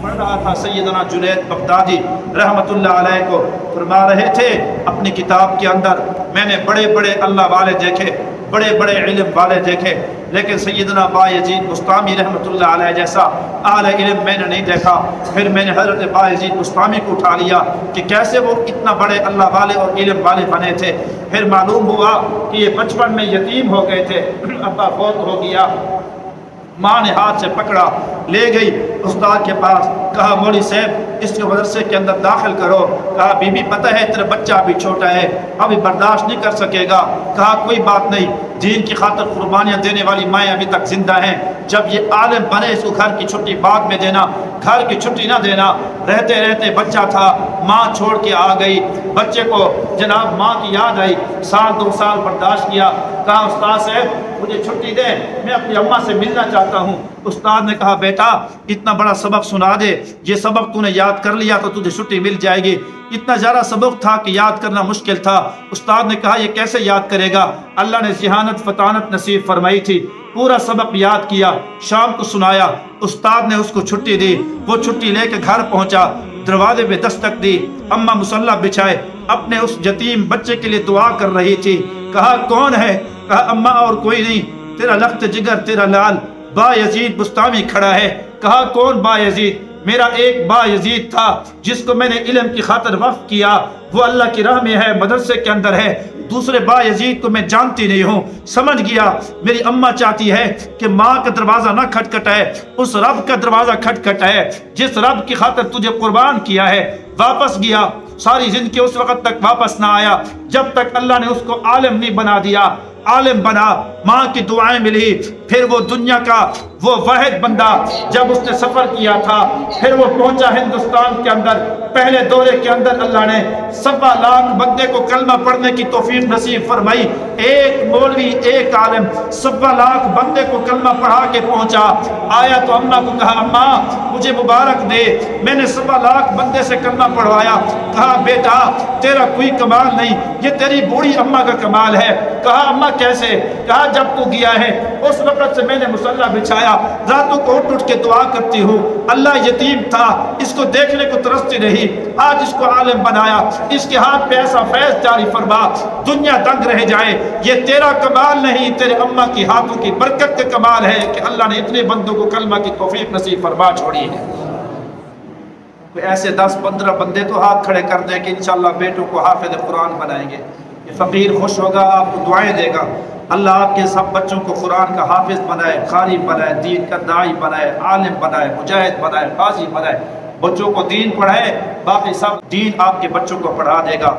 पढ़ रहा था सैयदना जुनैद बगदादी रहमतुल्लाह अलैह को, फरमा रहे थे अपनी किताब के अंदर, मैंने बड़े बड़े अल्लाह वाले देखे, बड़े बड़े इल्म वाले देखे, लेकिन सैयदना बायजीद बुस्तामी रहमतुल्लाह अलैह जैसा आले इल्म मैंने नहीं देखा। फिर मैंने हज़रत बायजीद बुस्तामी को उठा लिया कि कैसे वो इतना बड़े अल्लाह वाले और इल्म वाले बने थे। फिर मालूम हुआ कि ये बचपन में यतीम हो गए थे, अब्बा फौत हो गया, माँ ने हाथ से पकड़ा ले गई उस्ताद के पास, कहा मौलवी साहब इसको मदरसे के अंदर दाखिल करो। कहा बीबी पता है तेरा बच्चा अभी छोटा है, अभी बर्दाश्त नहीं कर सकेगा। कहा कोई बात नहीं, दीन की खातिर कुर्बानियाँ देने वाली माएँ अभी तक जिंदा हैं, जब ये आलिम बने इसको घर की छुट्टी बाद में देना, घर की छुट्टी ना देना। रहते रहते बच्चा था, माँ छोड़ के आ गई, बच्चे को जनाब माँ की याद आई, साल 2 साल बर्दाश्त किया। कहा उस्ताद साहब मुझे छुट्टी दे, मैं अपनी अम्मा से मिलना चाहता हूँ। उस्ताद ने कहा बेटा इतना बड़ा सबक सुना दे, ये सबक तूने याद कर लिया तो तुझे छुट्टी मिल जाएगी। इतना ज़्यादा सबक था कि याद करना मुश्किल था। उस्ताद ने कहा ये कैसे याद करेगा, अल्लाह ने ज़हानत फतानत नसीब फरमाई थी। पूरा सबक याद किया, शाम को सुनाया, उस्ताद ने उसको छुट्टी दी। वो छुट्टी लेकर घर पहुंचा, दरवाजे पे दस्तक दी, अम्मा मुसल्ला बिछाए अपने उस यतीम बच्चे के लिए दुआ कर रही थी। कहा कौन है? कहा अम्मा और कोई नहीं, तेरा लख्त जिगर तेरा लाल बायजीद बुस्तामी खड़ा है। कहा कौन बायजीद? मेरा एक बायजीद था जिसको मैंने इल्म की खातिर वक्फ किया, वो अल्लाह की राह में है, मदरसे के अंदर है। दूसरे बायजीद को मैं जानती नहीं हूँ। समझ गया मेरी अम्मा चाहती है कि माँ का दरवाज़ा ना खटखटाए, उस रब का दरवाज़ा खटखटाए जिस रब की खातिर तुझे कुर्बान किया है। वापस गया, सारी जिंदगी उस वक़्त तक वापस ना आया जब तक अल्लाह ने उसको आलिम नहीं बना दिया। आलिम बना, माँ की दुआएं मिली, फिर वो दुनिया का वो वाहिद बंदा जब उसने सफ़र किया था, फिर वो पहुंचा हिंदुस्तान के अंदर। पहले दौरे के अंदर अल्लाह ने 1.25 लाख बंदे को कलमा पढ़ने की तौफीक नसीब फरमाई। एक मौलवी एक आलिम 1.25 लाख बंदे को कलमा पढ़ा के पहुंचा। आया तो अम्मा को कहा अम्मा मुझे मुबारक दे, मैंने 1.25 लाख बंदे से कलमा पढ़वाया। कहा बेटा तेरा कोई कमाल नहीं, ये तेरी बूढ़ी अम्मा का कमाल है। कहा अम्मा कैसे? कहा जब तू गया है उस वक़्त से मैंने मुसल्ला बिछाया, रातों को उठ के दुआ करती हूँ। अल्लाह यतीम था, इसको देखने को तरसती रही, आज इसको आलिम बनाया, इसके हाथ पे ऐसा फैज़ जारी फरमा दुनिया दंग रह जाए। ये तेरा कमाल नहीं, तेरे अम्मा की हाथों की बरकत का कमाल है कि अल्लाह ने इतने बंदों को कलमा की तौफीक नसीब फरमा छोड़ी है। ऐसे 10-15 बंदे तो हाथ खड़े कर दें कि इंशाअल्लाह बेटों को हाफिज़ कुरान बनाएंगे। ये फ़कीर खुश होगा, आपको दुआएं देगा। अल्लाह आपके सब बच्चों को कुरान का हाफिज़ बनाए, कारी बनाए, दीन का दाई बनाए, आलिम बनाए, मुजाहिद बनाए, काजी बनाए। बच्चों को दीन पढ़ाए, बाकी सब दीन आपके बच्चों को पढ़ा देगा।